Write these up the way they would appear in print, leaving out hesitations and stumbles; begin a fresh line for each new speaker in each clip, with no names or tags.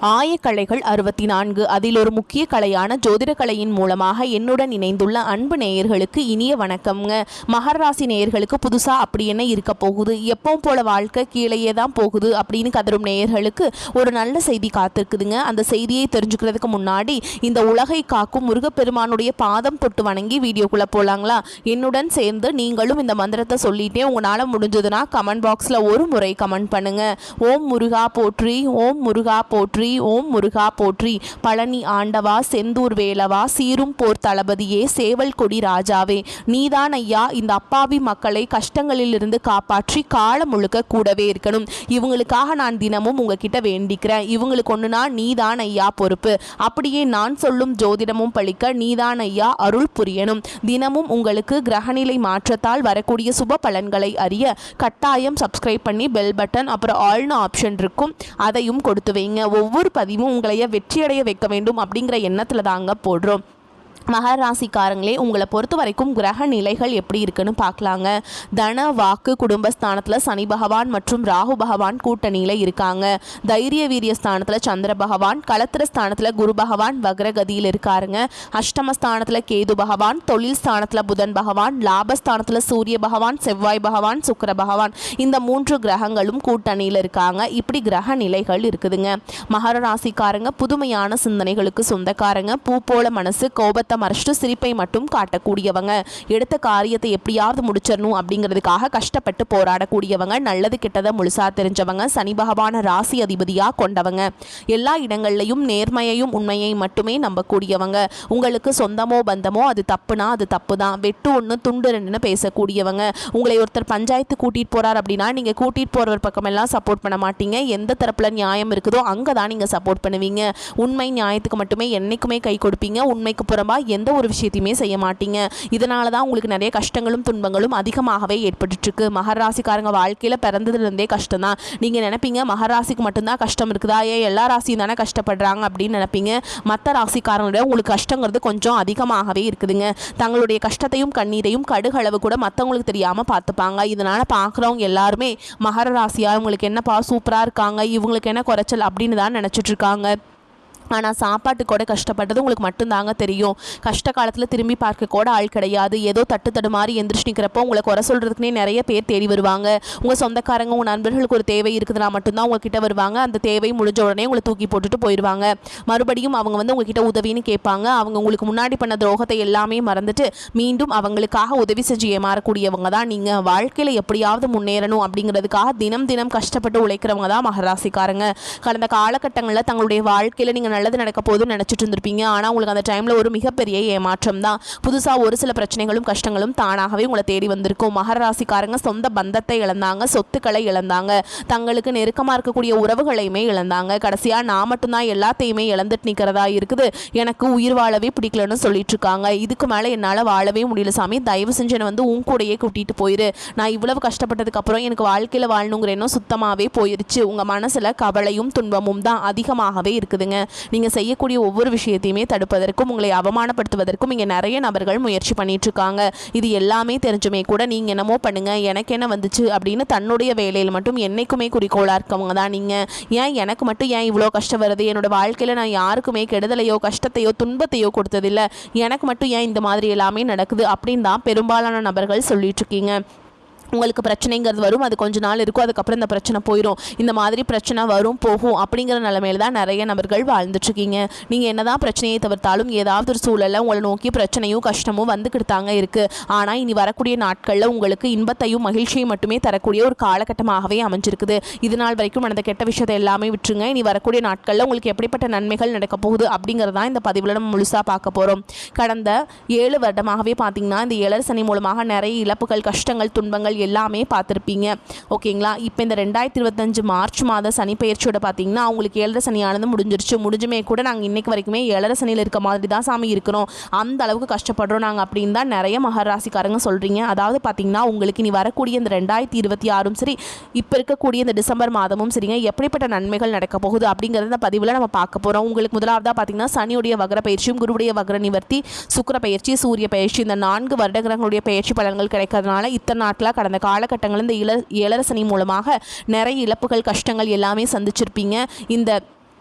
ஆயக்கலைகள் 64 அதில் ஒரு முக்கிய கலையான ஜோதிடக்கலையின் மூலமாக என்னுடன் இணைந்துள்ள அன்பு நேயர்களுக்கு இனிய வணக்கம்ங்க. மகர ராசி நேயர்களுக்கு புதுசா அப்படி என்ன இருக்க போகுது, எப்பவும் போல வாழ்க்கை கீழேயே தான் போகுது அப்படின்னு கதரும் நேயர்களுக்கு ஒரு நல்ல செய்தி காத்திருக்குதுங்க. அந்த செய்தியை தெரிஞ்சுக்கிறதுக்கு முன்னாடி இந்த உலகை காக்கும் முருகப்பெருமானுடைய பாதம் தொட்டு வணங்கி வீடியோக்குள்ள போலாங்களா? என்னுடன் சேர்ந்து நீங்களும் இந்த மந்திரத்தை சொல்லிட்டே உங்களால் முடிஞ்சதுன்னா கமெண்ட் பாக்ஸில் ஒரு முறை கமெண்ட் பண்ணுங்க. ஓம் முருகா போற்றி, ஓம் முருகா போற்றி, ஓம் முருகா போற்றி. பழனி ஆண்டவா, செந்தூர் வேலவா, சீரும் போர் தளபதியே, சேவல் கொடி ராஜாவே, நீதான் ஐயா இந்த அப்பாவி மக்களை கஷ்டங்களிலிருந்து காப்பாற்றி காலம் முழுக்க கூடவே இருக்கணும். இவங்களுக்காக நான் தினமும் உங்ககிட்ட வேண்டிக்கிறேன். இவங்களுக்கு ஒண்ணுனா நீதான் ஐயா பொறுப்பு. அப்படியே நான் சொல்லும் ஜோதிடமும் பழிக்க நீதான் ஐயா அருள் புரியணும். தினமும் உங்களுக்கு கிரகநிலை மாற்றத்தால் வரக்கூடிய சுப பலன்களை அறிய கட்டாயம் சப்ஸ்கிரைப் பண்ணி பெல் பட்டன் அப்புறம் ஆல்னு ஆப்ஷன் இருக்கும், அதையும் கொடுத்து வைங்க. ஒவ்வொரு பதிவும் உங்களைய வெற்றியடைய வைக்க வேண்டும் அப்படிங்கிற எண்ணத்தில் தாங்க போடுறோம். மகர ராசிக்காரங்களே, உங்களை பொறுத்த வரைக்கும் கிரக நிலைகள் எப்படி இருக்குன்னு பார்க்கலாங்க. தன வாக்கு குடும்பஸ்தானத்தில் சனி பகவான் மற்றும் ராகு பகவான் கூட்டணியில் இருக்காங்க. தைரிய வீரிய ஸ்தானத்தில் சந்திர பகவான், களத்திர ஸ்தானத்தில் குரு பகவான் வக்ரகதியில் இருக்காருங்க. அஷ்டமஸ்தானத்தில் கேது பகவான், தொழில் ஸ்தானத்தில் புதன் பகவான், லாபஸ்தானத்தில் சூரிய பகவான், செவ்வாய் பகவான், சுக்கிர பகவான், இந்த 3 கிரகங்களும் கூட்டணியில் இருக்காங்க. இப்படி கிரக நிலைகள் இருக்குதுங்க. மகர ராசிக்காரங்க புதுமையான சிந்தனைகளுக்கு சொந்தக்காரங்க. பூ போல மனசு, கோபத்தை மறைச்சிட்டு சிரிப்பை மட்டும் காட்டக்கூடியவங்க. எடுத்த காரியத்தை எப்படியாவது முடிச்சிடணும் அப்படிங்கிறதுக்காக கஷ்டப்பட்டு போராடக்கூடியவங்க. நல்லது கெட்டதை முழுசா தெரிஞ்சவங்க. சனி பகவான ராசி அதிபதியாக கொண்டவங்க. எல்லா இடங்கள்லையும் நேர்மையையும் உண்மையை மட்டுமே நம்பக்கூடியவங்க. உங்களுக்கு சொந்தமோ பந்தமோ அது தப்புனா அது தப்பு தான். வெட்டு ஒன்று துண்டு ரெண்டுன்னு பேசக்கூடியவங்க. உங்களை ஒருத்தர் பஞ்சாயத்து கூட்டிகிட்டு போகிறார் அப்படின்னா நீங்கள் கூட்டிகிட்டு போகிற பக்கமெல்லாம் சப்போர்ட் பண்ண மாட்டீங்க. எந்த தரப்பில் நியாயம் இருக்குதோ அங்கே தான் நீங்கள் சப்போர்ட் பண்ணுவீங்க. உண்மை நியாயத்துக்கு மட்டுமே என்றைக்குமே கை கொடுப்பீங்க. உண்மைக்கு புறம்பா எந்த ஒரு விஷயத்தையுமே செய்ய மாட்டீங்க. இதனால தான் உங்களுக்கு நிறைய கஷ்டங்களும் துன்பங்களும் அதிகமாகவே ஏற்பட்டுருக்கு. மகர ராசிக்காரங்க வாழ்க்கையில் பிறந்ததுலேருந்தே கஷ்டம் தான். நீங்கள் நினைப்பீங்க மகர ராசிக்கு மட்டும்தான் கஷ்டம் இருக்குதா, ஏன் எல்லா ராசியும் தானே கஷ்டப்படுறாங்க அப்படின்னு நினைப்பீங்க. மற்ற ராசிக்காரங்களோட உங்களுக்கு கஷ்டங்கிறது கொஞ்சம் அதிகமாகவே இருக்குதுங்க. தங்களுடைய கஷ்டத்தையும் கண்ணீரையும் கடுகளவு கூட மற்றவங்களுக்கு தெரியாமல் பார்த்துப்பாங்க. இதனால் பார்க்குறவங்க எல்லாருமே மகர ராசியாக உங்களுக்கு என்னப்பா சூப்பராக இருக்காங்க, இவங்களுக்கு என்ன குறைச்சல் அப்படின்னு தான் நினச்சிட்டு இருக்காங்க. ஆனால் சாப்பாட்டு கூட கஷ்டப்பட்டது உங்களுக்கு மட்டும்தாங்க தெரியும். கஷ்ட காலத்தில் திரும்பி பார்க்க கூட ஆள் கிடையாது. ஏதோ தட்டு மாதிரி எந்திரிச்சு நிற்கிறப்போ உங்களை குறை சொல்கிறதுக்குனே நிறைய பேர் தேடி வருவாங்க. உங்கள் சொந்தக்காரங்க உங்கள் நண்பர்களுக்கு ஒரு தேவை இருக்குதுன்னா மட்டும்தான் உங்ககிட்ட வருவாங்க. அந்த தேவை முடிஞ்ச உடனே உங்களை தூக்கி போட்டுட்டு போயிடுவாங்க. மறுபடியும் அவங்க உங்ககிட்ட உதவின்னு கேட்பாங்க. அவங்க உங்களுக்கு முன்னாடி பண்ண துரோகத்தை எல்லாமே மறந்துட்டு மீண்டும் அவங்களுக்காக உதவி செஞ்சு ஏமாறக்கூடியவங்க தான் நீங்கள். வாழ்க்கையில் எப்படியாவது முன்னேறணும் அப்படிங்கிறதுக்காக தினம் தினம் கஷ்டப்பட்டு உழைக்கிறவங்க தான் மகராசிக்காரங்க. கடந்த காலகட்டங்களில் தங்களுடைய வாழ்க்கையில் நீங்கள் நல்லது நடக்க போதுன்னு நினச்சிட்டு இருந்திருப்பீங்க. ஆனால் உங்களுக்கு அந்த டைமில் ஒரு மிகப்பெரிய ஏமாற்றம் தான். புதுசாக ஒரு சில பிரச்சனைகளும் கஷ்டங்களும் தானாகவே உங்களை தேடி வந்திருக்கும். மகர ராசிக்காரங்க சொந்த பந்தத்தை இழந்தாங்க, சொத்துக்களை இழந்தாங்க, தங்களுக்கு நெருக்கமாக இருக்கக்கூடிய உறவுகளையுமே இழந்தாங்க. கடைசியாக நான் மட்டும்தான் எல்லாத்தையுமே இழந்துட்டு நிற்கிறதா இருக்குது, எனக்கு உயிர் வாழவே பிடிக்கலன்னு சொல்லிட்டு இருக்காங்க. இதுக்கு மேலே என்னால் வாழவே முடியல சாமி, தயவு செஞ்சு என்னை உன் கூடையே கூட்டிகிட்டு போயிரு. நான் இவ்வளவு கஷ்டப்பட்டதுக்கு அப்புறம் எனக்கு வாழ்க்கையில் வாழணுங்கிற எண்ணம் சுத்தமாகவே போயிருச்சு. உங்கள் மனசில் கவலையும் துன்பமும் தான் அதிகமாகவே இருக்குதுங்க. நீங்கள் செய்யக்கூடிய ஒவ்வொரு விஷயத்தையுமே தடுப்பதற்கும் உங்களை அவமானப்படுத்துவதற்கும் இங்கே நிறைய நபர்கள் முயற்சி பண்ணிட்டு இருக்காங்க. இது எல்லாமே தெரிஞ்சுமே கூட நீங்கள் என்னமோ பண்ணுங்க, எனக்கு என்ன வந்துச்சு அப்படின்னு தன்னுடைய வேலையில் மட்டும் என்னைக்குமே குறிக்கோளாக இருக்கவங்க தான் நீங்கள். ஏன் எனக்கு மட்டும் ஏன் இவ்வளோ கஷ்டம் வருது, என்னோட வாழ்க்கையில் நான் யாருக்குமே கெடுதலையோ கஷ்டத்தையோ துன்பத்தையோ கொடுத்ததில்லை, எனக்கு மட்டும் ஏன் இந்த மாதிரி எல்லாமே நடக்குது அப்படின்னு தான் பெரும்பாலான நபர்கள் சொல்லிட்டு இருக்கீங்க. உங்களுக்கு பிரச்சனைங்கிறது வரும், அது கொஞ்ச நாள் இருக்கும், அதுக்கப்புறம் இந்த பிரச்சனை போயிடும். இந்த மாதிரி பிரச்சனை வரும் போகும் அப்படிங்கிற நிலைமையில தான் நிறைய நபர்கள் வாழ்ந்துட்டுருக்கீங்க. நீங்கள் என்னதான் பிரச்சனையை தவிர்த்தாலும் ஏதாவது ஒரு சூழலில் உங்களை நோக்கி பிரச்சனையும் கஷ்டமும் வந்துக்கிட்டு தாங்க இருக்குது. ஆனால் இனி வரக்கூடிய நாட்களில் உங்களுக்கு இன்பத்தையும் மகிழ்ச்சியும் மட்டுமே தரக்கூடிய ஒரு காலகட்டமாகவே அமைஞ்சிருக்குது. இது நாள் வரைக்கும் நடந்த கெட்ட விஷயத்தை எல்லாமே விட்டுருங்க. இனி வரக்கூடிய நாட்களில் உங்களுக்கு எப்படிப்பட்ட நன்மைகள் நடக்க போகுது அப்படிங்கிறதான் இந்த பதிவில் நம்ம முழுசாக பார்க்க போகிறோம். கடந்த 7 வருடமாகவே பார்த்தீங்கன்னா இந்த 7 சனி மூலமாக நிறைய இழப்புகள், கஷ்டங்கள், துன்பங்கள் எல்லாமே பார்த்துருப்பீங்க. ஓகேங்களா? இப்போ இந்த 2025 மார்ச் மாத சனி பயிற்சியோட பார்த்தீங்கன்னா அவங்களுக்கு 7 சனியானது முடிஞ்சிருச்சு. முடிஞ்சுமே கூட நாங்கள் இன்னைக்கு வரைக்குமே 7 சனியில் இருக்க மாதிரி தான் சாமி இருக்கிறோம், அந்த அளவுக்கு கஷ்டப்படுறோம் நாங்கள் அப்படின்னு தான் நிறைய மகர ராசிக்காரங்க சொல்கிறீங்க. அதாவது பார்த்தீங்கன்னா உங்களுக்கு இனி வரக்கூடிய இந்த 2026 சரி, இப்போ இருக்கக்கூடிய இந்த டிசம்பர் மாதமும் சரிங்க, எப்படிப்பட்ட நன்மைகள் நடக்க போகுது அப்படிங்கிறத இந்த பதிவில் நம்ம பார்க்க போகிறோம். உங்களுக்கு முதலாவதாக பார்த்தீங்கன்னா சனியுடைய வக்ர பயிற்சியும் குருவுடைய வக்ர நிவர்த்தி, சுக்கிர பயிற்சி, சூரிய பயிற்சி, இந்த 4 வருட கிரகங்களுடைய பயிற்சி பலன்கள் கிடைக்கிறதுனால இத்தனை நாட்களாக கடந்த காலகட்டங்கள் இந்த ஏழரை சனி மூலமாக நிறைய இழப்புகள், கஷ்டங்கள் எல்லாமே சந்திச்சிருப்பீங்க. இந்த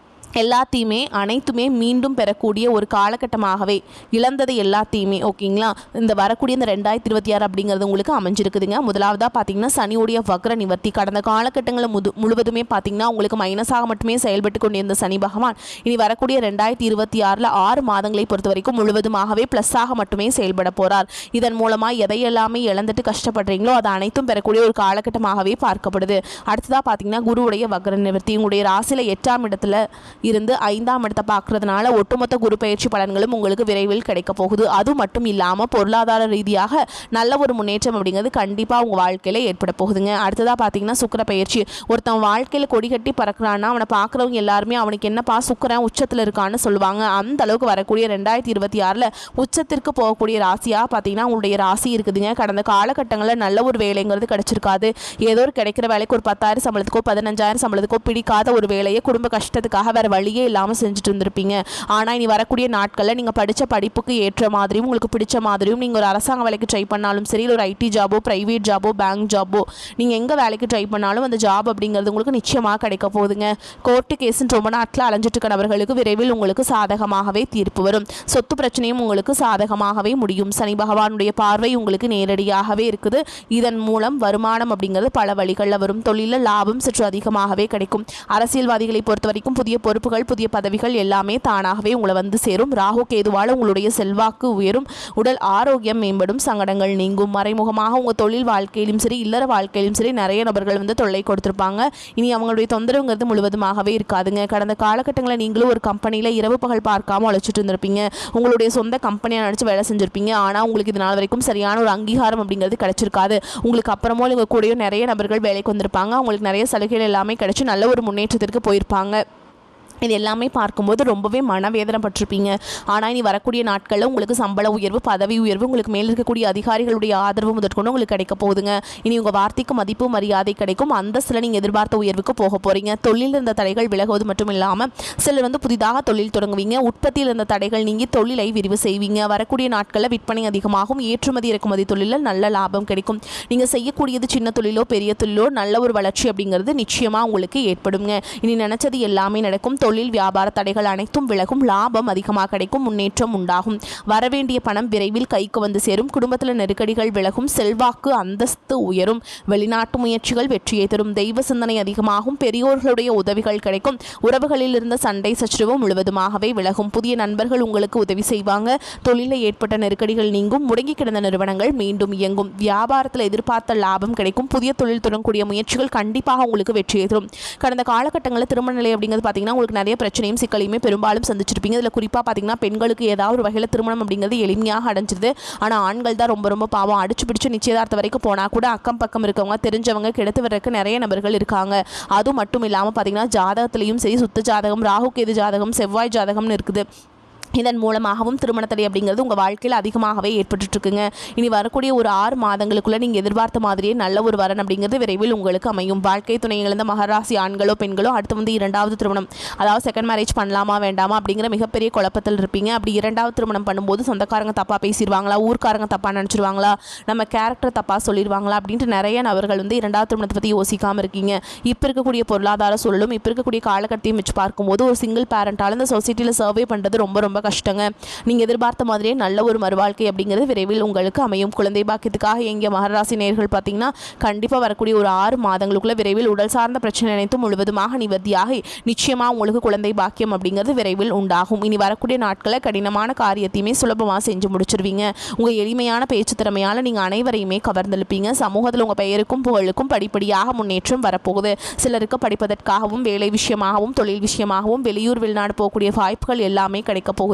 எல்லாத்தையுமே அனைத்துமே மீண்டும் பெறக்கூடிய ஒரு காலகட்டமாகவே இழந்தது எல்லாத்தையுமே ஓகேங்களா இந்த வரக்கூடிய இந்த 2026 அப்படிங்கிறது உங்களுக்கு அமைஞ்சிருக்குதுங்க. முதலாவதாக பார்த்தீங்கன்னா சனியுடைய வக்ர நிவர்த்தி. கடந்த காலகட்டங்களில் முழுவதுமே பார்த்தீங்கன்னா உங்களுக்கு மைனஸாக மட்டுமே செயல்பட்டு கொண்டிருந்த சனி பகவான் இனி வரக்கூடிய 2026 6 மாதங்களை பொறுத்த வரைக்கும் முழுவதுமாகவே ப்ளஸ்ஸாக மட்டுமே செயல்பட போகிறார். இதன் மூலமாக எதையெல்லாமே இழந்துட்டு கஷ்டப்படுறீங்களோ அதை அனைத்தும் பெறக்கூடிய ஒரு காலகட்டமாகவே பார்க்கப்படுது. அடுத்ததாக பார்த்தீங்கன்னா குருவுடைய வக்ர நிவர்த்தி உங்களுடைய ராசியில் 8ஆம் இடத்துல இருந்து 5ஆம் இடத்தை பார்க்கறதுனால ஒட்டுமொத்த குரு பயிற்சி பலன்களும் உங்களுக்கு விரைவில் கிடைக்க போகுது. அது மட்டும் இல்லாமல் பொருளாதார ரீதியாக நல்ல ஒரு முன்னேற்றம் அப்படிங்கிறது கண்டிப்பாக உங்கள் வாழ்க்கையில் ஏற்பட போகுதுங்க. அடுத்ததாக பார்த்தீங்கன்னா சுக்கிர பயிற்சி. ஒருத்தன் வாழ்க்கையில் கொடி கட்டி பறக்கிறான்னா அவனை பார்க்குறவங்க எல்லாருமே அவனுக்கு என்னப்பா சுக்கிரன் உச்சத்தில் இருக்கான்னு சொல்லுவாங்க. அந்த அளவுக்கு வரக்கூடிய 2026 உச்சத்திற்கு போகக்கூடிய ராசியாக பார்த்தீங்கன்னா உங்களுடைய ராசி இருக்குதுங்க. கடந்த காலகட்டங்களில் நல்ல ஒரு வேலைங்கிறது கிடைச்சிருக்காது. ஏதோ ஒரு கிடைக்கிற வேலைக்கு ஒரு 10,000 சம்பளத்துக்கோ 15,000 சம்பளத்துக்கோ பிடிக்காத ஒரு வேலையை குடும்ப கஷ்டத்துக்காக வேறு வழியே இல்லாமல் செஞ்சுட்டு இருந்திருப்பீங்க. ஆனால் இனி வரக்கூடிய நாட்களில் நீங்கள் படித்த படிப்புக்கு ஏற்ற மாதிரியும் உங்களுக்கு பிடிச்ச மாதிரியும் நீங்கள் ஒரு அரசாங்க வேலைக்கு ட்ரை பண்ணாலும் சரி, ஒரு ஐடி ஜாபோ ப்ரைவேட் ஜாபோ பேங்க் ஜாபோ நீங்கள் எங்கே வேலைக்கு ட்ரை பண்ணாலும் அந்த ஜாப் அப்படிங்கிறது உங்களுக்கு நிச்சயமாக கிடைக்க போகுதுங்க. கோர்ட்டு கேஸுன்னு ரொம்ப நாட்டில் அலைஞ்சிட்டு இருக்க நபர்களுக்கு விரைவில் உங்களுக்கு சாதகமாகவே தீர்ப்பு வரும். சொத்து பிரச்சனையும் உங்களுக்கு சாதகமாகவே முடியும். சனி பகவானுடைய பார்வை உங்களுக்கு நேரடியாகவே இருக்குது. இதன் மூலம் வருமானம் அப்படிங்கிறது பல வழிகளில் வரும். தொழிலில் லாபம் சற்று அதிகமாகவே கிடைக்கும். அரசியல்வாதிகளை பொறுத்த வரைக்கும் புதிய பொறுப்புகள் புதிய பதவிகள் எல்லாமே தானாகவே உங்களை வந்து சேரும். ராகு கேதுவால் உங்களுடைய செல்வாக்கு உயரும். உடல் ஆரோக்கியம் மேம்படும். சங்கடங்கள் நீங்கும். மறைமுகமாக உங்கள் தொழில் வாழ்க்கையிலும் சரி இல்லற வாழ்க்கையிலும் சரி நிறைய நபர்கள் வந்து தொல்லை கொடுத்துருப்பாங்க. இனி அவங்களுடைய தொந்தரவுங்கிறது முழுவதுமாகவே இருக்காதுங்க. கடந்த காலகட்டங்களில் நீங்களும் ஒரு கம்பெனியில் இரவு பகல் பார்க்காம உழைச்சிட்டு இருந்திருப்பீங்க. உங்களுடைய சொந்த கம்பெனியை நினச்சி வேலை செஞ்சுருப்பீங்க. ஆனால் உங்களுக்கு இது நாள் வரைக்கும் சரியான ஒரு அங்கீகாரம் அப்படிங்கிறது கிடைச்சிருக்காது. உங்களுக்கு அப்புறமோ உங்கள் கூடயும் நிறைய நபர்கள் வேலைக்கு வந்திருப்பாங்க. உங்களுக்கு நிறைய சலுகைகள் எல்லாமே கிடைச்சி நல்ல ஒரு முன்னேற்றத்திற்கு போயிருப்பாங்க. இது எல்லாமே பார்க்கும்போது ரொம்பவே மனவேதனைப்பட்டிருப்பீங்க. ஆனால் இனி வரக்கூடிய நாட்களில் உங்களுக்கு சம்பள உயர்வு பதவி உயர்வு உங்களுக்கு மேல் இருக்கக்கூடிய அதிகாரிகளுடைய ஆதரவு முதற்கொண்டு உங்களுக்கு கிடைக்க போகுதுங்க. இனி உங்கள் வார்த்தைக்கு மதிப்பு மரியாதை கிடைக்கும். அந்தஸ்தில் நீங்கள் எதிர்பார்த்த உயர்வுக்கு போக போகிறீங்க. தொழிலில் இருந்த தடைகள் விலகுவது மட்டும் இல்லாமல் சிலர் வந்து புதிதாக தொழில் தொடங்குவீங்க. உற்பத்தியில் இருந்த தடைகள் நீங்கி தொழிலை விரிவு செய்வீங்க. வரக்கூடிய நாட்களில் விற்பனை அதிகமாகும். ஏற்றுமதி இறக்குமதி தொழிலில் நல்ல லாபம் கிடைக்கும். நீங்கள் செய்யக்கூடியது சின்ன தொழிலோ பெரிய தொழிலோ நல்ல ஒரு வளர்ச்சி அப்படிங்கிறது நிச்சயமாக உங்களுக்கு ஏற்படுங்க. இனி நினைச்சது எல்லாமே நடக்கும். தொழில் வியாபார தடைகள் அனைத்தும் விலகும். லாபம் அதிகமாக கிடைக்கும். முன்னேற்றம் உண்டாகும். வரவேண்டிய பணம் விரைவில் கைக்கு வந்து சேரும். குடும்பத்தில் நெருக்கடிகள் விலகும். செல்வாக்கு அந்தஸ்து உயரும். வெளிநாட்டு முயற்சிகள் வெற்றியை தரும். தெய்வ சிந்தனை அதிகமாகும். பெரியோர்களுடைய உதவிகள் கிடைக்கும். உறவுகளில் இருந்த சண்டை சச்சரவு முழுவதுமாகவே விலகும். புதிய நண்பர்கள் உங்களுக்கு உதவி செய்வாங்க. தொழிலில் ஏற்பட்ட நெருக்கடிகள் நீங்கும். முடங்கி கிடந்த நிறுவனங்கள் மீண்டும் இயங்கும். வியாபாரத்தில் எதிர்பார்த்த லாபம் கிடைக்கும். புதிய தொழில் தொடங்கக்கூடிய முயற்சிகள் கண்டிப்பாக உங்களுக்கு வெற்றியை தரும். கடந்த காலகட்டங்களில் திருமண நிலை அப்படிங்கிறது பார்த்தீங்கன்னா உங்களுக்கு நிறைய பிரச்சனையும் சிக்கலையுமே பெரும்பாலும் சந்திச்சிருப்பீங்க. இதில் குறிப்பாக பார்த்தீங்கன்னா பெண்களுக்கு ஏதாவது ஒரு வகையில் திருமணம் அப்படிங்கிறது எளிமையாக அடைஞ்சிருது. ஆனால் ஆண்கள் தான் ரொம்ப ரொம்ப பாவம். அடிச்சு பிடிச்சு நிச்சயதார்த்த வரைக்கும் போனால் கூட அக்கம் பக்கம் இருக்கவங்க தெரிஞ்சவங்க கெடுத்து வர்றதுக்கு நிறைய நபர்கள் இருக்காங்க. அது மட்டும் இல்லாமல் பார்த்தீங்கன்னா ஜாதகத்திலையும் சரி சுத்த ஜாதகம் ராகு கேது ஜாதகம் செவ்வாய் ஜாதகம்னு இருக்குது. இதன் மூலமாகவும் திருமணத்தடை அப்படிங்கிறது உங்கள் வாழ்க்கையில் அதிகமாகவே ஏற்பட்டுருக்குங்க. இனி வரக்கூடிய ஒரு 6 மாதங்களுக்குள்ளே நீங்கள் எதிர்பார்த்த மாதிரியே நல்ல ஒரு வரன் அப்படிங்கிறது விரைவில் உங்களுக்கு அமையும். வாழ்க்கை துணை இழந்த மகராசி ஆண்களோ பெண்களோ அடுத்து வந்து 2வது திருமணம் அதாவது செகண்ட் மேரேஜ் பண்ணலாமா வேண்டாமா அப்படிங்கிற மிகப்பெரிய குழப்பத்தில் இருப்பீங்க. அப்படி 2வது திருமணம் பண்ணும்போது சொந்தக்காரங்க தப்பாக பேசிடுவாங்களா, ஊர்க்காரங்க தப்பாக நினச்சிருவாங்களா, நம்ம கேரக்டர் தப்பாக சொல்லிடுவாங்களா அப்படின்ட்டு நிறைய நபர்கள் வந்து 2வது திருமணத்தை பற்றி யோசிக்காமல் இருக்கீங்க. இப்போ இருக்கக்கூடிய பொருளாதார சூழலும் இப்போ இருக்கக்கூடிய காலகட்டத்தையும் வச்சு பார்க்கும்போது ஒரு சிங்கிள் பேரண்டால் இந்த சொசைட்டியில் சர்வே பண்ணுறது ரொம்ப ரொம்ப கஷ்டங்க. நீங்கள் எதிர்பார்த்த மாதிரியே நல்ல ஒரு மறுவாழ்க்கை அப்படிங்கிறது விரைவில் உங்களுக்கு அமையும். குழந்தை பாக்கியத்துக்காக எங்கள் மகராசி நேயர்கள் பார்த்தீங்கன்னா கண்டிப்பாக வரக்கூடிய ஒரு 6 மாதங்களுக்குள்ள விரைவில் உடல் சார்ந்த பிரச்சனை அனைத்தும் முழுவதுமாக நிவர்த்தியாகி நிச்சயமாக உங்களுக்கு குழந்தை பாக்கியம் அப்படிங்கிறது விரைவில் உண்டாகும். இனி வரக்கூடிய நாட்களில் கடினமான காரியத்தையுமே சுலபமாக செஞ்சு முடிச்சிருவீங்க. உங்கள் எளிமையான பேச்சு திறமையால் நீங்கள் அனைவரையுமே கவர்ந்தெழுப்பீங்க. சமூகத்தில் உங்கள் பெயருக்கும் புகழுக்கும் படிப்படியாக முன்னேற்றம் வரப்போகுது. சிலருக்கு படிப்பதற்காகவும் வேலை விஷயமாகவும் தொழில் விஷயமாகவும் வெளியூர் வெளிநாடு போகக்கூடிய வாய்ப்புகள் எல்லாமே கிடைக்க போகுதுங்க.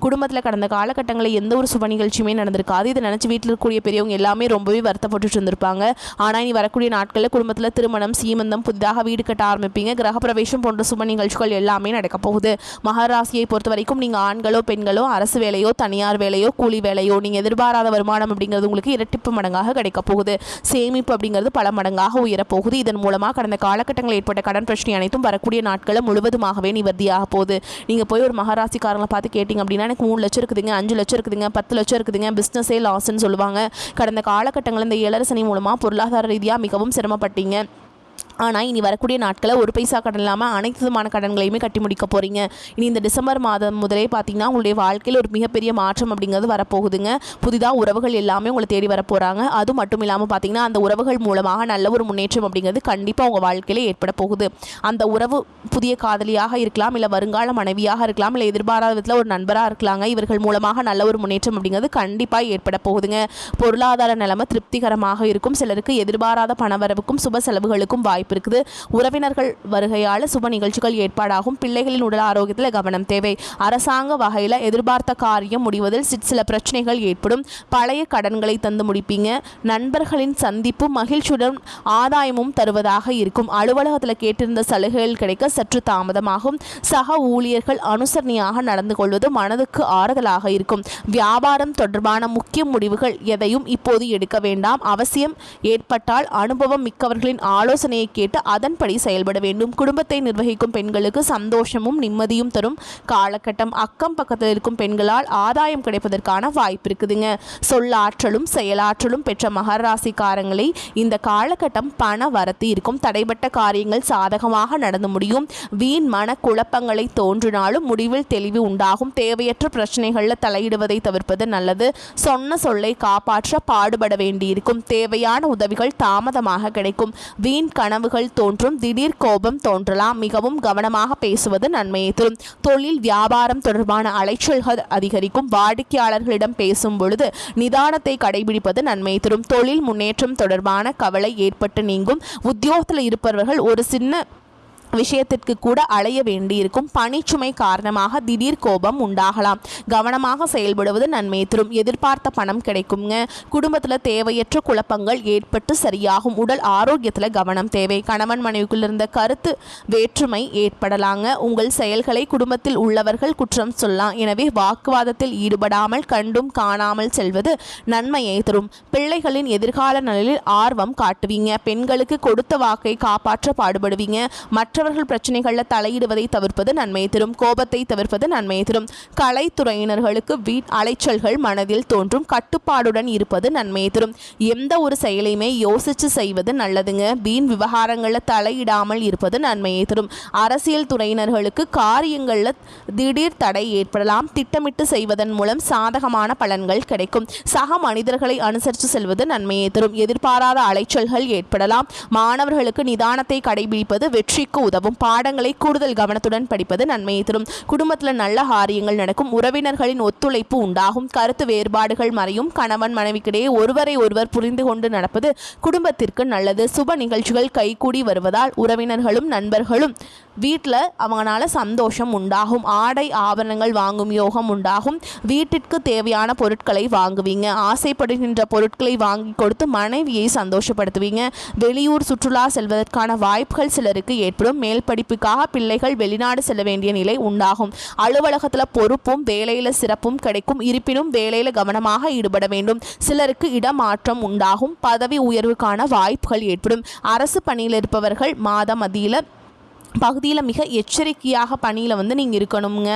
குடும்பத்தில் கடந்த காலகட்டங்களில் எந்த ஒரு சுப நிகழ்ச்சியுமே நடந்திருக்காது. இதை நினச்சி வீட்டில் இருக்கக்கூடிய பெரியவங்க எல்லாமே ரொம்பவே வருத்தப்பட்டு இருந்திருப்பாங்க. ஆனால் இனி வரக்கூடிய நாட்களில் குடும்பத்தில் திருமணம் சீமந்தம் புதிதாக வீடு கட்ட ஆரம்பிப்பீங்க. கிரகப்பிரவேசம் போன்ற சுப நிகழ்ச்சிகள் எல்லாமே நடக்க போகுது. மகராசியை பொறுத்த வரைக்கும் நீங்கள் ஆண்களோ பெண்களோ அரசு வேலையோ தனியார் வேலையோ கூலி வேலையோ நீங்கள் எதிர்பாராத வருமானம் அப்படிங்கிறது உங்களுக்கு இரட்டிப்பு மடங்காக கிடைக்க போகுது. சேமிப்பு அப்படிங்கிறது பல மடங்காக உயரப்போகுது. இதன் மூலமாக கடந்த காலகட்டங்களில் ஏற்பட்ட கடன் பிரச்சனை அனைத்தும் வரக்கூடிய நாட்களில் முழுவதுமாகவே நிவர்த்தியாக போகுது. நீங்கள் போய் ஒரு மகராசிக்காரங்களை பார்த்து கேட்டிங்க அப்படின்னா எனக்கு 3 லட்சம் இருக்குதுங்க, 5 லட்சம் இருக்குதுங்க, 10 லட்சம் இருக்குதுங்க, பிஸ்னஸே லாஸ்ன்னு சொல்லுவாங்க. கடந்த காலகட்டங்களில் இந்த 7 சனி மூலமாக பொருளாதார ரீதியாக மிகவும் சிரமப்பட்டீங்க. ஆனால் இனி வரக்கூடிய நாட்களில் ஒரு பைசா கடன் இல்லாமல் அனைத்து விதமான கடன்களையுமே கட்டி முடிக்க போகிறீங்க. இனி இந்த டிசம்பர் மாதம் முதலே பார்த்தீங்கன்னா உங்களுடைய வாழ்க்கையில் ஒரு மிகப்பெரிய மாற்றம் அப்படிங்கிறது வரப்போகுதுங்க. புதிதாக உறவுகள் எல்லாமே உங்களை தேடி வரப்போகிறாங்க. அது மட்டும் இல்லாமல் பார்த்தீங்கன்னா அந்த உறவுகள் மூலமாக நல்ல ஒரு முன்னேற்றம் அப்படிங்கிறது கண்டிப்பாக உங்கள் வாழ்க்கையில் ஏற்பட போகுது. அந்த உறவு புதிய காதலியாக இருக்கலாம், இல்லை வருங்கால மனைவியாக இருக்கலாம், இல்லை எதிர்பாராத விதத்தில் ஒரு நண்பராக இருக்கலாங்க. இவர்கள் மூலமாக நல்ல ஒரு முன்னேற்றம் அப்படிங்கிறது கண்டிப்பாக ஏற்பட போகுதுங்க. பொருளாதார நிலைமை திருப்திகரமாக இருக்கும். சிலருக்கு எதிர்பாராத பணவரவுக்கும் சுப செலவுகளுக்கும் வாய்ப்பு இருக்குது. உறவினர்கள் வருகையால் சுப நிகழ்ச்சிகள் ஏற்பாடாகும். பிள்ளைகளின் உடல் ஆரோக்கியத்தில் கவனம் தேவை. அரசாங்க வகையில் எதிர்பார்த்த காரியம் முடிவதில் சில பிரச்சனைகள் ஏற்படும். பழைய கடன்களை தந்து முடிப்பீங்க. நண்பர்களின் சந்திப்பு மகிழ்ச்சியுடன் ஆதாயமும் தருவதாக இருக்கும். அலுவலகத்தில் கேட்டிருந்த சலுகைகள் கிடைக்க சற்று தாமதமாகும். சக ஊழியர்கள் அனுசரணையாக நடந்து கொள்வது மனதுக்கு ஆறுதலாக இருக்கும். வியாபாரம் தொடர்பான முக்கிய முடிவுகள் எதையும் இப்போது எடுக்க வேண்டாம். அவசியம் ஏற்பட்டால் அனுபவம் மிக்கவர்களின் ஆலோசனையை கேட்டு அதன்படி செயல்பட வேண்டும். குடும்பத்தை நிர்வகிக்கும் பெண்களுக்கு சந்தோஷமும் நிம்மதியும் தரும் காலகட்டம். அக்கம் பக்கத்தில் இருக்கும் பெண்களால் ஆதாயம் கிடைப்பதற்கான வாய்ப்பு இருக்குதுங்க. சொல்லாற்றலும் செயலாற்றலும் பெற்ற மகர ராசிக்காரங்களை இந்த காலகட்டம் பண வரத்து இருக்கும். தடைப்பட்ட காரியங்கள் சாதகமாக நடந்து முடியும். வீண் மன குழப்பங்களை தோன்றினாலும் முடிவில் தெளிவு உண்டாகும். தேவையற்ற பிரச்சனைகளில் தலையிடுவதை தவிர்ப்பது நல்லது. சொன்ன சொல்லை காப்பாற்ற பாடுபட வேண்டியிருக்கும். தேவையான உதவிகள் தாமதமாக கிடைக்கும். வீண் கனவுகள் தோன்றும். திடீர் கோபம் தோன்றலாம். மிகவும் கவனமாக பேசுவது நன்மையை தரும். தொழில் வியாபாரம் தொடர்பான அலைச்சல்கள் அதிகரிக்கும். வாடிக்கையாளர்களிடம் பேசும் பொழுது நிதானத்தை கடைபிடிப்பது நன்மையை தரும். தொழில் முன்னேற்றம் தொடர்பான கவலை ஏற்பட்டு நீங்கும். உத்தியோகத்தில் இருப்பவர்கள் ஒரு சின்ன விஷயத்திற்கு கூட அலைய வேண்டியிருக்கும். பணிச்சுமை காரணமாக திடீர் கோபம் உண்டாகலாம். கவனமாக செயல்படுவது நன்மை தரும். எதிர்பார்த்த பணம் கிடைக்குங்க. குடும்பத்தில் தேவையற்ற குழப்பங்கள் ஏற்பட்டு சரியாகும். உடல் ஆரோக்கியத்தில் கவனம் தேவை. கணவன் மனைவிக்குள் இருந்த கருத்து வேற்றுமை ஏற்படலாங்க. உங்கள் செயல்களை குடும்பத்தில் உள்ளவர்கள் குற்றம் சொல்லலாம். எனவே வாக்குவாதத்தில் ஈடுபடாமல் கண்டும் காணாமல் செல்வது நன்மையை தரும். பிள்ளைகளின் எதிர்கால நலனில் ஆர்வம் காட்டுவீங்க. பெண்களுக்கு கொடுத்த வாக்கை காப்பாற்ற பாடுபடுவீங்க. மற்றவர்கள் பிரச்சனைகளில் தலையிடுவதை தவிர்ப்பது நன்மை தரும். கோபத்தை தவிர்ப்பது நன்மை தரும். கலைத்துறையினர்களுக்கு வீண் அலைச்சல்கள் மனதில் தோன்றும். கட்டுப்பாடுடன் இருப்பது நன்மை தரும். எந்த ஒரு செயலையுமே யோசித்து செய்வது நல்லதுங்க. வீண் விவகாரங்களில் தலையிடாமல் இருப்பது நன்மையை தரும். அரசியல் துறையினர்களுக்கு காரியங்களில் திடீர் தடை ஏற்படலாம். திட்டமிட்டு செய்வதன் மூலம் சாதகமான பலன்கள் கிடைக்கும். சக மனிதர்களை அனுசரித்து செல்வது நன்மையை தரும். எதிர்பாராத அலைச்சல்கள் ஏற்படலாம். மாணவர்களுக்கு நிதானத்தை கடைபிடிப்பது வெற்றிக்கு உதவும். பாடங்களை கூடுதல் கவனத்துடன் படிப்பது நன்மையை தரும். குடும்பத்தில் நல்ல காரியங்கள் நடக்கும். உறவினர்களின் ஒத்துழைப்பு உண்டாகும். கருத்து வேறுபாடுகள் மறையும். கணவன் மனைவிக்கிடையே ஒருவரை ஒருவர் புரிந்து கொண்டு நடப்பது குடும்பத்திற்கு நல்லது. சுப நிகழ்ச்சிகள் கைகூடி வருவதால் உறவினர்களும் நண்பர்களும் வீட்டில் அவங்களால சந்தோஷம் உண்டாகும். ஆடை ஆபரணங்கள் வாங்கும் யோகம் உண்டாகும். வீட்டிற்கு தேவையான பொருட்களை வாங்குவீங்க. ஆசைப்படுகின்ற பொருட்களை வாங்கி கொடுத்து மனைவியை சந்தோஷப்படுத்துவீங்க. வெளியூர் சுற்றுலா செல்வதற்கான வாய்ப்புகள் சிலருக்கு ஏற்படும். மேல் படிப்புக்காக பிள்ளைகள் வெளிநாடு செல்ல வேண்டிய நிலை உண்டாகும். அலுவலகத்தில் பொறுப்பும் வேலையில் சிறப்பும் கிடைக்கும். இருப்பினும் வேலையில் கவனமாக ஈடுபட வேண்டும். சிலருக்கு இடமாற்றம் உண்டாகும். பதவி உயர்வுக்கான வாய்ப்புகள் ஏற்படும். அரசு பணியில் இருப்பவர்கள் மாத மத்தியில் பகுதியில் மிக எச்சரிக்கையாக பணியில் நீங்கள் இருக்கணுங்க.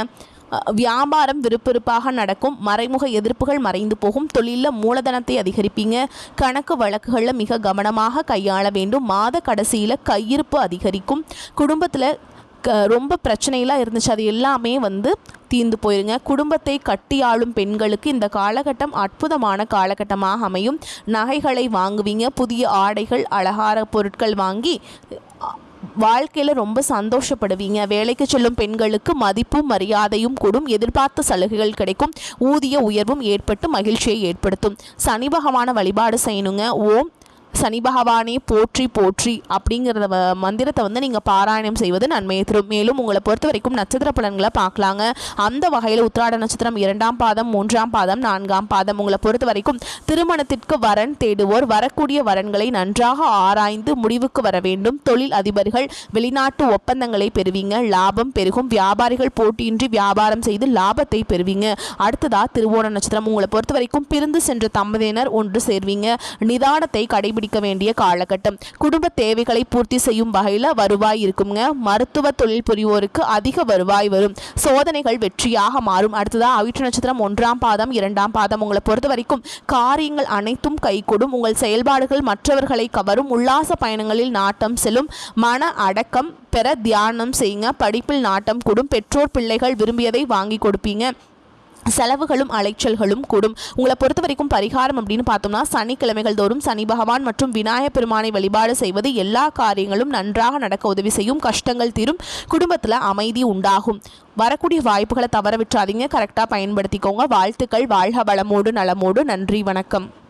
வியாபாரம் விறுவிறுப்பாக நடக்கும். மறைமுக எதிர்ப்புகள் மறைந்து போகும். தொழிலில் மூலதனத்தை அதிகரிப்பீங்க. கணக்கு வழக்குகளில் மிக கவனமாக கையாள வேண்டும். மாத கடைசியில் கையிருப்பு அதிகரிக்கும். குடும்பத்தில் ரொம்ப பிரச்சனைலாம் இருந்துச்சு, அது எல்லாமே தீர்ந்து போயிருங்க. குடும்பத்தை கட்டியாளும் பெண்களுக்கு இந்த காலகட்டம் அற்புதமான காலகட்டமாக அமையும். நகைகளை வாங்குவீங்க. புதிய ஆடைகள் அலங்கார பொருட்கள் வாங்கி வாழ்க்கையில் ரொம்ப சந்தோஷப்படுவீங்க. வேலைக்கு செல்லும் பெண்களுக்கு மதிப்பும் மரியாதையும் கூடும். எதிர்பார்த்த சலுகைகள் கிடைக்கும். ஊதிய உயர்வும் ஏற்பட்டு மகிழ்ச்சியை ஏற்படுத்தும். சனி பகவானை வழிபாடு செய்யணுங்க. ஓம் சனி பகவானே போற்றி போற்றி அப்படிங்கிற மந்திரத்தை நீங்கள் பாராயணம் செய்வது நன்மையை தரும். மேலும் உங்களை பொறுத்த வரைக்கும் நட்சத்திர பலன்களை பார்க்கலாங்க. அந்த வகையில் உத்திராட நட்சத்திரம் 2ஆம் பாதம் 3ஆம் பாதம் 4ஆம் பாதம். உங்களை பொறுத்த வரைக்கும் திருமணத்திற்கு வரன் தேடுவோர் வரக்கூடிய வரன்களை நன்றாக ஆராய்ந்து முடிவுக்கு வர வேண்டும். தொழில் அதிபர்கள் வெளிநாட்டு ஒப்பந்தங்களை பெறுவீங்க. லாபம் பெருகும். வியாபாரிகள் போட்டியின்றி வியாபாரம் செய்து லாபத்தை பெறுவீங்க. அடுத்ததா திருவோண நட்சத்திரம். உங்களை பொறுத்த வரைக்கும் பிரிந்து சென்ற தம்பதியினர் ஒன்று சேர்வீங்க. நிதானத்தை கடைபிடி கடைபிடிக்க வேண்டிய காலகட்டம். குடும்ப தேவைகளை பூர்த்தி செய்யும் வகையில் வருவாய் இருக்குங்க. மருத்துவ தொழில் புரிவோருக்கு அதிக வருவாய் வரும். சோதனைகள் வெற்றியாக மாறும். அடுத்ததாக அவிட்ட நட்சத்திரம் 1ஆம் பாதம் 2ஆம் பாதம். உங்களை பொறுத்த வரைக்கும் காரியங்கள் அனைத்தும் கைகூடும். உங்கள் செயல்பாடுகள் மற்றவர்களை கவரும். உல்லாச பயணங்களில் நாட்டம் செல்லும். மன அடக்கம் பெற தியானம் செய்யுங்க. படிப்பில் நாட்டம் கூடும். பெற்றோர் பிள்ளைகள் விரும்பியதை வாங்கி கொடுப்பீங்க. செலவுகளும் அலைச்சல்களும் கூடும். உங்களை பொறுத்த வரைக்கும் பரிகாரம் அப்படின்னு பார்த்தோம்னா சனிக்கிழமைகள் தோறும் சனி பகவான் மற்றும் விநாயகப் பெருமானை வழிபாடு செய்வது எல்லா காரியங்களும் நன்றாக நடக்க உதவி செய்யும். கஷ்டங்கள் தீரும். குடும்பத்தில் அமைதி உண்டாகும். வரக்கூடிய வாய்ப்புகளை தவற விட்டுறாதீங்க. கரெக்டாக பயன்படுத்திக்கோங்க. வாழ்த்துக்கள். வாழ்க வளமோடு நலமோடு. நன்றி, வணக்கம்.